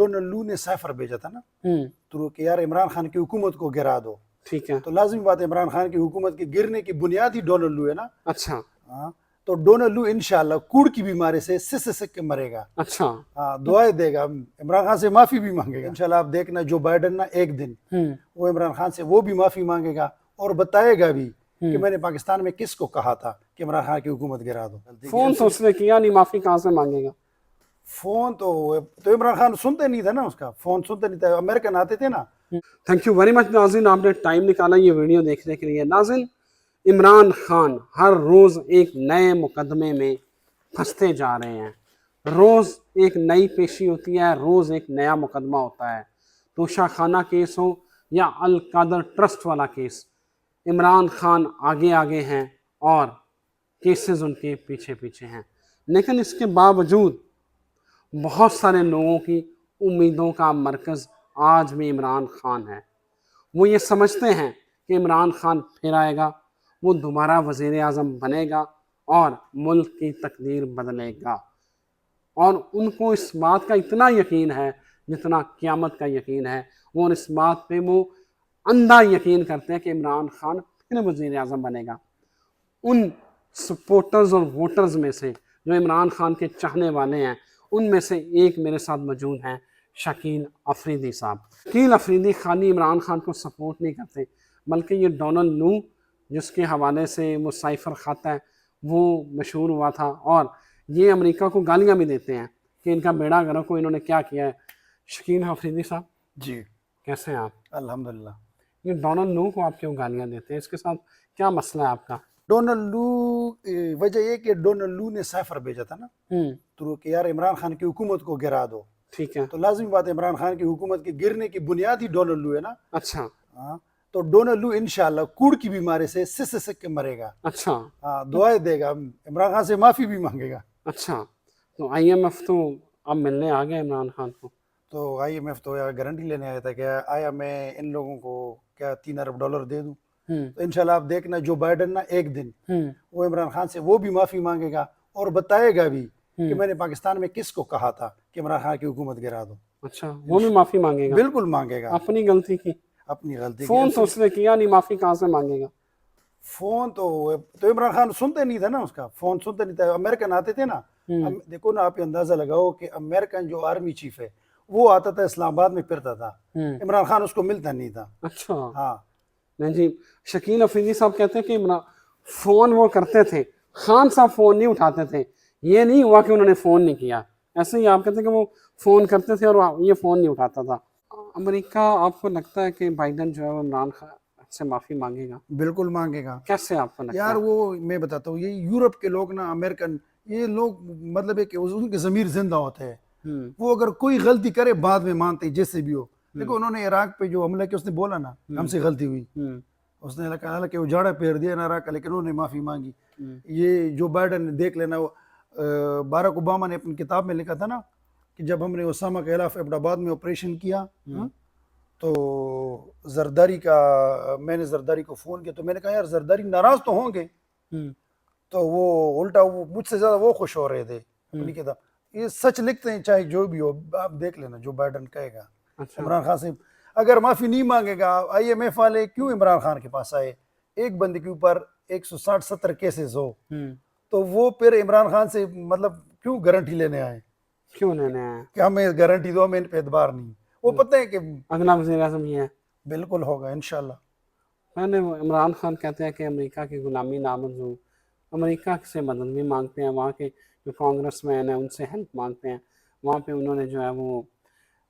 Donald لو نے cipher بھیجا تھا نا تو کہ یار عمران خان کی حکومت کو گرا دو. ٹھیک ہے. تو لازمی بات ہے عمران خان کی حکومت کے گرنے کی بنیاد ہی ڈونلڈ لو ہے نا. اچھا. ہاں تو ڈونلڈ لو انشاءاللہ کوڑ کی بیماری سے سک کے مرے گا. اچھا. ہاں دعائیں دے گا, عمران خان سے معافی بھی مانگے گا انشاءاللہ. آپ دیکھنا جو بائیڈن نا ایک دن وہ عمران خان سے وہ بھی معافی مانگے گا اور بتائے گا بھی کہ میں نے پاکستان میں کس کو کہا تھا کہ عمران خان کی حکومت گرا دو. فون تو اس نے کیا نہیں, معافی کہاں سے مانگے گا؟ فون تو عمران خان سنتے نہیں تھا نا, اس کا فون سنتے نہیں تھا, امریکن آتے تھے نا. تھینک یو ویری مچ ناظرین, آپ نے ٹائم نکالا یہ ویڈیو دیکھنے کے لیے. ناظرین, عمران خان ہر روز ایک نئے مقدمے میں پھنستے جا رہے ہیں. روز ایک نئی پیشی ہوتی ہے, روز ایک نیا مقدمہ ہوتا ہے. توشہ خانہ کیس ہو یا القادر ٹرسٹ والا کیس, عمران خان آگے آگے ہیں اور کیسز ان کے پیچھے پیچھے ہیں. لیکن اس کے باوجود بہت سارے لوگوں کی امیدوں کا مرکز آج بھی عمران خان ہے. وہ یہ سمجھتے ہیں کہ عمران خان پھر آئے گا, وہ دوبارہ وزیر اعظم بنے گا اور ملک کی تقدیر بدلے گا. اور ان کو اس بات کا اتنا یقین ہے جتنا قیامت کا یقین ہے. وہ اس بات پہ وہ اندھا یقین کرتے ہیں کہ عمران خان پھر وزیر اعظم بنے گا. ان سپورٹرز اور ووٹرز میں سے جو عمران خان کے چاہنے والے ہیں, ان میں سے ایک میرے ساتھ موجود ہیں شکیل افریدی صاحب. شکیل افریدی خالی عمران خان کو سپورٹ نہیں کرتے بلکہ یہ ڈونلڈ لو جس کے حوالے سے وہ سائفر کھاتا ہے وہ مشہور ہوا تھا, اور یہ امریکہ کو گالیاں بھی دیتے ہیں کہ ان کا بیڑا گرک کو انہوں نے کیا کیا ہے. شکیل افریدی صاحب جی کیسے ہیں آپ؟ الحمدللہ. یہ ڈونلڈ لو کو آپ کیوں گالیاں دیتے ہیں, اس کے ساتھ کیا مسئلہ ہے آپ کا؟ ڈونلڈ لو وجہ یہ کہ ڈونلڈ لو نے سائفر بھیجا تھا نا تو کہ یار عمران خان کی حکومت کو گرا دو. ٹھیک ہے. تو لازمی بات ہے عمران خان کی حکومت کے گرنے کی بنیاد ہی ڈونلڈ لو ہے نا. اچھا. ہاں تو ڈونلڈ لو انشاءاللہ کوڑ کی بیماری سے سک کے مرے گا. اچھا. ہاں دعائیں دے گا, عمران خان سے معافی بھی مانگے گا. اچھا. تو آئی ایم ایف تو اب ملنے آ گئے عمران خان کو. تو آئی ایم ایف تو گارنٹی لینے آیا تھا کہ آیا میں ان لوگوں کو کیا $3 ارب دے دوں. تو انشاءاللہ آپ دیکھنا جو بائیڈن نا ایک دن وہ عمران خان سے وہ بھی معافی مانگے گا اور بتائے گا بھی کہ میں نے پاکستان میں کس کو کہا تھا کہ عمران خان کی حکومت گرا دو. اچھا, وہ بھی معافی مانگے گا؟ بالکل مانگے گا. اپنی غلطی کی, اپنی غلطی. فون تو اس نے کیا نہیں, معافی کہاں سے مانگے گا؟ فون تو عمران خان سنتے نہیں تھا نا, اس کا فون سنتے نہیں تھا. امریکن آتے تھے نا, دیکھو نا آپ اندازہ لگاؤ کہ امریکن جو آرمی چیف ہے وہ آتا تھا اسلام آباد میں پھرتا تھا, عمران خان اس کو ملتا نہیں تھا. اچھا. ہاں نہیں جی, شکیل افریدی صاحب کہتے ہیں کہ فون وہ کرتے تھے, خان صاحب فون نہیں اٹھاتے تھے. یہ نہیں ہوا کہ انہوں نے فون نہیں کیا, ایسے ہی آپ کہتے ہیں کہ وہ فون کرتے تھے اور یہ فون نہیں اٹھاتا تھا. امریکہ آپ کو لگتا ہے کہ بائیڈن جو ہے وہ عمران خان سے معافی مانگے گا؟ بالکل مانگے گا. کیسے آپ کو لگتا ہے؟ یار وہ میں بتاتا ہوں, یہ یورپ کے لوگ نا, امریکن, یہ لوگ مطلب ہے کہ ان کے ضمیر زندہ ہوتے ہیں. وہ اگر کوئی غلطی کرے بعد میں مانتے جیسے بھی ہو. دیکھو انہوں نے عراق پہ جو حملہ کیا, اس نے بولا نا ہم سے غلطی ہوئی, اس نے کہا کہ وہ جاڑا پھیر دیا نا عراق کا, لیکن انہوں نے معافی مانگی. یہ جو بائیڈن نے دیکھ لینا, باراک اوباما نے اپنی کتاب میں لکھا تھا نا کہ جب ہم نے اسامہ کے خلاف ایبٹ آباد میں آپریشن کیا تو زرداری کا, میں نے زرداری کو فون کیا تو میں نے کہا یار زرداری ناراض تو ہوں گے, تو وہ الٹا وہ مجھ سے زیادہ وہ خوش ہو رہے تھے اپنی کتاب. یہ سچ لکھتے ہیں چاہے جو بھی ہو, آپ دیکھ لینا جو بائیڈن کہے گا. عمران خان سے اگر معافی نہیں مانگے گا, آئی ایم ایف والے کیوں عمران خان کے پاس آئے, ایک بندے کے اوپر 160-70 کیسز ہو تو وہ پھر عمران خان سے مطلب کیوں گارنٹی لینے آئے, کیوں لینے آئے کہ ہمیں گارنٹی دو, ہمیں ان پہ اعتبار نہیں. وہ پتہ ہے کہ اگلا وزیر اعظم یہ ہے. بالکل ہوگا انشاءاللہ. میں نے عمران خان کہتے ہیں کہ امریکہ کی غلامی نامنظور, امریکہ سے مدد بھی مانگتے ہیں, وہاں کے جو کانگریس مین ہیں ان سے ہیلپ مانگتے ہیں, وہاں پہ انہوں نے جو ہے وہ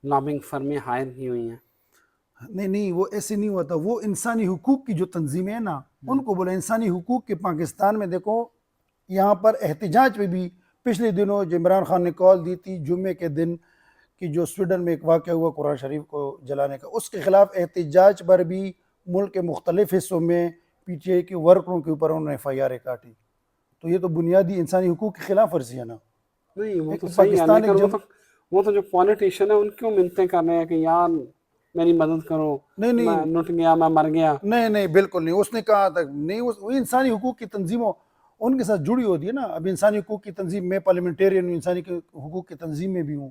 لابنگ فرمیں ہائر کی ہوئی ہیں. نہیں وہ ایسے نہیں ہوتا. وہ انسانی حقوق کی جو تنظیمیں ہیں نا, ان کو بولے انسانی حقوق کے پاکستان میں. دیکھو یہاں پر احتجاج پہ بھی پچھلے دنوں جو عمران خان نے کال دی تھی جمعے کے دن کہ جو سویڈن میں ایک واقعہ ہوا قرآن شریف کو جلانے کا, اس کے خلاف احتجاج پر بھی ملک کے مختلف حصوں میں پی ٹی آئی کے ورکروں کے اوپر انہوں نے ایف آئی آر کاٹی. تو یہ تو بنیادی انسانی حقوق کے خلاف ورزی ہے نا. نہیں وہ تو صحیح ہے, لیکن وہ تو جو پولیٹیشین ہے ان کیوں منتیں کر رہے ہیں کہ یار میری مدد کرو, میں لٹ گیا, میں مر گیا. نہیں بالکل نہیں. اس نے کہا تھا نہیں, وہ انسانی حقوق کی تنظیموں ان کے ساتھ جڑی ہوتی ہے نا. اب انسانی حقوق کی تنظیم میں پارلیمنٹیرین ہوں, انسانی حقوق کی تنظیم میں بھی ہوں.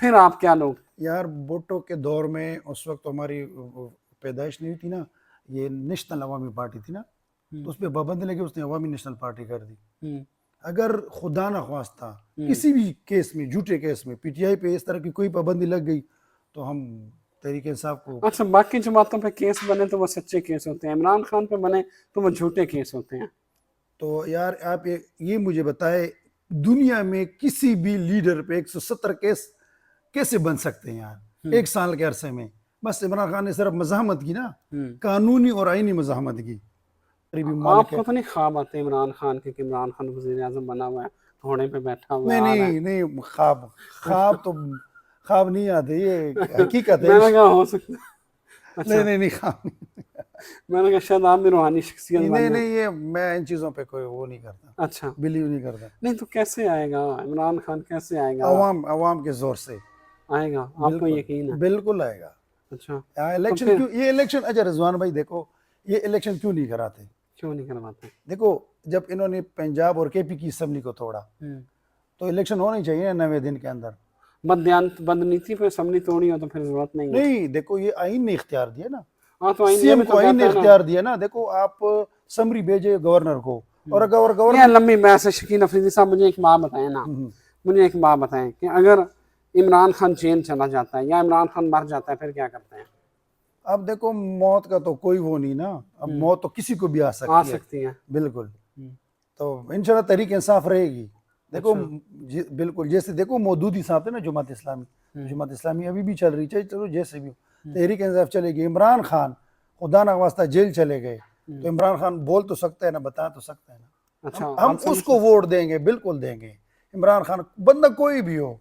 پھر آپ کیا لوگ؟ یار بھٹو کے دور میں اس وقت ہماری پیدائش نہیں تھی نا، یہ نیشنل عوامی پارٹی تھی نا، تو اس پہ پابندی لگی، اس نے عوامی نیشنل پارٹی کر دی. اگر خدا نہ خواستہ کسی بھی کیس میں، جھوٹے کیس میں، پی ٹی آئی پہ اس طرح کی کوئی پابندی لگ گئی تو ہم تحریک انصاف کو. اچھا، باقی جماعتوں پہ کیس بنے تو وہ سچے کیس ہوتے ہیں، عمران خان پہ بنے تو وہ جھوٹے کیس ہوتے ہیں. تو یار آپ یہ مجھے بتائے دنیا میں کسی بھی لیڈر پہ 170 کیس کیسے بن سکتے ہیں یار 1 سال کے عرصے میں؟ بس عمران خان نے صرف مزاحمت کی نا، قانونی اور آئینی مزاحمت کی. آپ کو تو نہیں خواب آتے عمران خان کے کہ عمران خان وزیر اعظم بنا ہوا ہے، گھوڑے پہ بیٹھا ہوا ہے، آ رہا ہے؟ نہیں خواب نہیں آتے، یہ حقیقت ہے. میں نے کہا ہو سکتا ہے. نہیں خواب میں نے کہا شاید آپ بھی روحانی شخصیت بن جائیں. نہیں یہ میں ان چیزوں پہ کوئی وہ نہیں کرتا، اچھا، بلیو نہیں کرتا. نہیں تو کیسے آئے گا عمران خان؟ کیسے آئے گا؟ عوام کے زور سے آئے گا، آپ کو یقین ہے؟ بالکل آئے گا. اچھا، الیکشن کیوں یہ الیکشن اچھا رضوان بھائی دیکھو، یہ الیکشن کیوں نہیں کراتے؟ کیوں نہیں کرواتے؟ دیکھو جب انہوں نے پنجاب اور کے پی کی اسمبلی کو توڑا تو الیکشن ہونے چاہیے نا 90 دن کے اندر. بدنیتی پہ اسمبلی توڑی ہو تو پھر ضرورت نہیں ہے. نہیں دیکھو یہ آئین نے اختیار دیا نا، ہاں تو سی ایم کو آئین نے اختیار دیا نا. دیکھو آپ سمری بھیجے گورنر کو، اور اگر گورنر لمبی بحث ہے. شکین افریدی صاحب مجھے ایک بات بتائیں نا، مجھے ایک بات بتائیں کہ اگر عمران خان جیل چلا جاتا ہے یا عمران خان مر جاتا ہے پھر کیا کرتے ہیں؟ اب دیکھو موت کا تو کوئی وہ نہیں نا، اب موت تو کسی کو بھی آ سکتی ہے. بالکل. تو انشاءاللہ تحریک انصاف رہے گی. دیکھو بالکل جیسے دیکھو مودودی صاحب تھے نا جماعت اسلامی ابھی بھی چل رہی ہے، چلو جیسے بھی تحریک انصاف چلے گی. عمران خان خدا نہ خواستہ جیل چلے گئے تو عمران خان بول تو سکتا ہے نا، بتا تو سکتا ہے نا. ہم اس کو ووٹ دیں گے، بالکل دیں گے. عمران خان بندہ کوئی بھی ہو،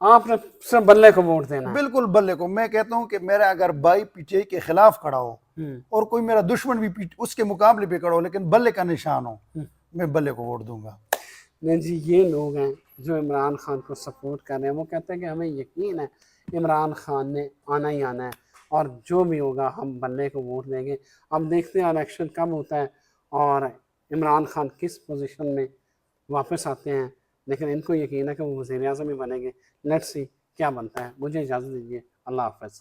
آپ نے صرف بلے کو ووٹ دینا؟ بالکل بلے کو. میں کہتا ہوں کہ میرا اگر بھائی پی ٹی آئی کے خلاف کھڑا ہو اور کوئی میرا دشمن بھی اس کے مقابلے پہ کھڑا ہو لیکن بلے کا نشان ہو، میں بلے کو ووٹ دوں گا. نہیں جی، یہ لوگ ہیں جو عمران خان کو سپورٹ کر رہے ہیں، وہ کہتے ہیں کہ ہمیں یقین ہے عمران خان نے آنا ہی آنا ہے اور جو بھی ہوگا ہم بلے کو ووٹ دیں گے. اب دیکھتے ہیں الیکشن کب ہوتا ہے اور عمران خان کس پوزیشن میں واپس آتے ہیں، لیکن ان کو یقین ہے کہ وہ وزیر اعظم ہی بنیں گے. لیٹس سی کیا بنتا ہے. مجھے اجازت دیجیے، اللہ حافظ.